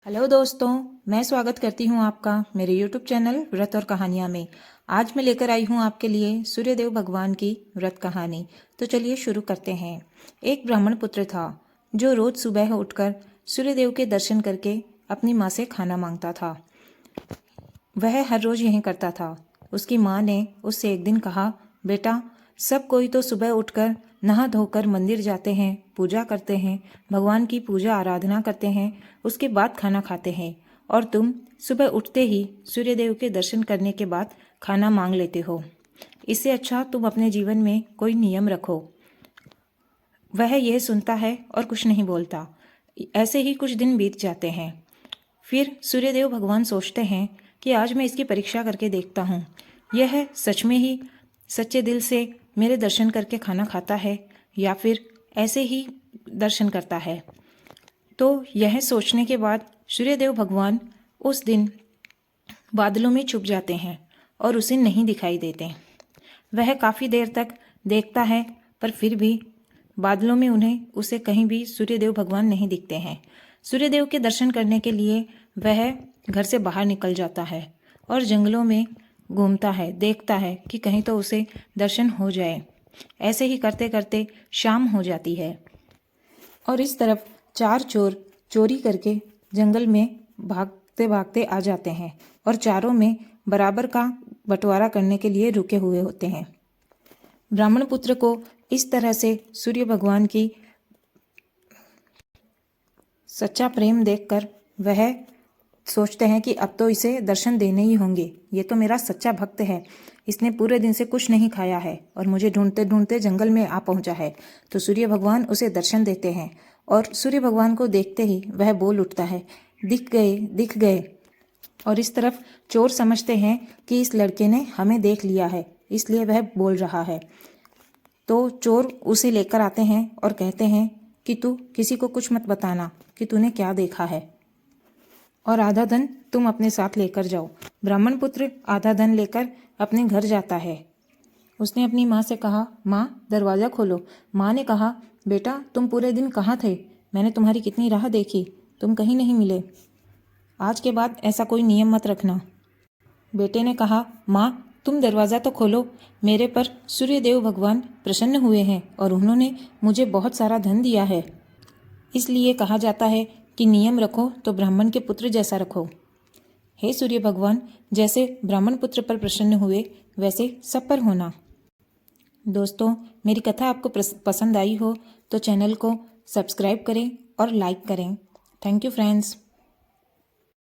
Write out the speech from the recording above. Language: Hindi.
हेलो दोस्तों, मैं स्वागत करती हूँ आपका मेरे YouTube चैनल व्रत और कहानियाँ में। आज मैं लेकर आई हूँ आपके लिए सूर्यदेव भगवान की व्रत कहानी। तो चलिए शुरू करते हैं। एक ब्राह्मण पुत्र था जो रोज सुबह उठकर सूर्यदेव के दर्शन करके अपनी माँ से खाना मांगता था। वह हर रोज यही करता था। उसकी माँ ने उससे एक दिन कहा, बेटा, सब कोई तो सुबह उठकर नहा धोकर मंदिर जाते हैं, पूजा करते हैं, भगवान की पूजा आराधना करते हैं, उसके बाद खाना खाते हैं, और तुम सुबह उठते ही सूर्यदेव के दर्शन करने के बाद खाना मांग लेते हो। इससे अच्छा तुम अपने जीवन में कोई नियम रखो। वह यह सुनता है और कुछ नहीं बोलता। ऐसे ही कुछ दिन बीत जाते हैं। फिर सूर्यदेव भगवान सोचते हैं कि आज मैं इसकी परीक्षा करके देखता हूँ, यह सच में ही सच्चे दिल से मेरे दर्शन करके खाना खाता है या फिर ऐसे ही दर्शन करता है। तो यह सोचने के बाद सूर्यदेव भगवान उस दिन बादलों में छुप जाते हैं और उसे नहीं दिखाई देते। वह काफ़ी देर तक देखता है, पर फिर भी बादलों में उसे कहीं भी सूर्यदेव भगवान नहीं दिखते हैं। सूर्यदेव के दर्शन करने के लिए वह घर से बाहर निकल जाता है और जंगलों में घूमता है, देखता है कि कहीं तो उसे दर्शन हो जाए। ऐसे ही करते करते शाम हो जाती है और इस तरफ चार चोर चोरी करके जंगल में भागते भागते आ जाते हैं और चारों में बराबर का बंटवारा करने के लिए रुके हुए होते हैं। ब्राह्मण पुत्र को इस तरह से सूर्य भगवान की सच्चा प्रेम देखकर वह सोचते हैं कि अब तो इसे दर्शन देने ही होंगे। ये तो मेरा सच्चा भक्त है, इसने पूरे दिन से कुछ नहीं खाया है और मुझे ढूंढते ढूंढते जंगल में आ पहुंचा है। तो सूर्य भगवान उसे दर्शन देते हैं और सूर्य भगवान को देखते ही वह बोल उठता है, दिख गए, दिख गए। और इस तरफ चोर समझते हैं कि इस लड़के ने हमें देख लिया है, इसलिए वह बोल रहा है। तो चोर उसे लेकर आते हैं और कहते हैं कि तू किसी को कुछ मत बताना कि तूने क्या देखा है, और आधा धन तुम अपने साथ लेकर जाओ। ब्राह्मण पुत्र आधा धन लेकर अपने घर जाता है। उसने अपनी माँ से कहा, माँ, दरवाज़ा खोलो। माँ ने कहा, बेटा, तुम पूरे दिन कहाँ थे? मैंने तुम्हारी कितनी राह देखी, तुम कहीं नहीं मिले। आज के बाद ऐसा कोई नियम मत रखना। बेटे ने कहा, माँ, तुम दरवाज़ा तो खोलो। मेरे पर सूर्यदेव भगवान प्रसन्न हुए हैं और उन्होंने मुझे बहुत सारा धन दिया है। इसलिए कहा जाता है कि नियम रखो तो ब्राह्मण के पुत्र जैसा रखो। हे सूर्य भगवान, जैसे ब्राह्मण पुत्र पर प्रसन्न हुए वैसे सब पर होना। दोस्तों, मेरी कथा आपको पसंद आई हो तो चैनल को सब्सक्राइब करें और लाइक करें। Thank you friends.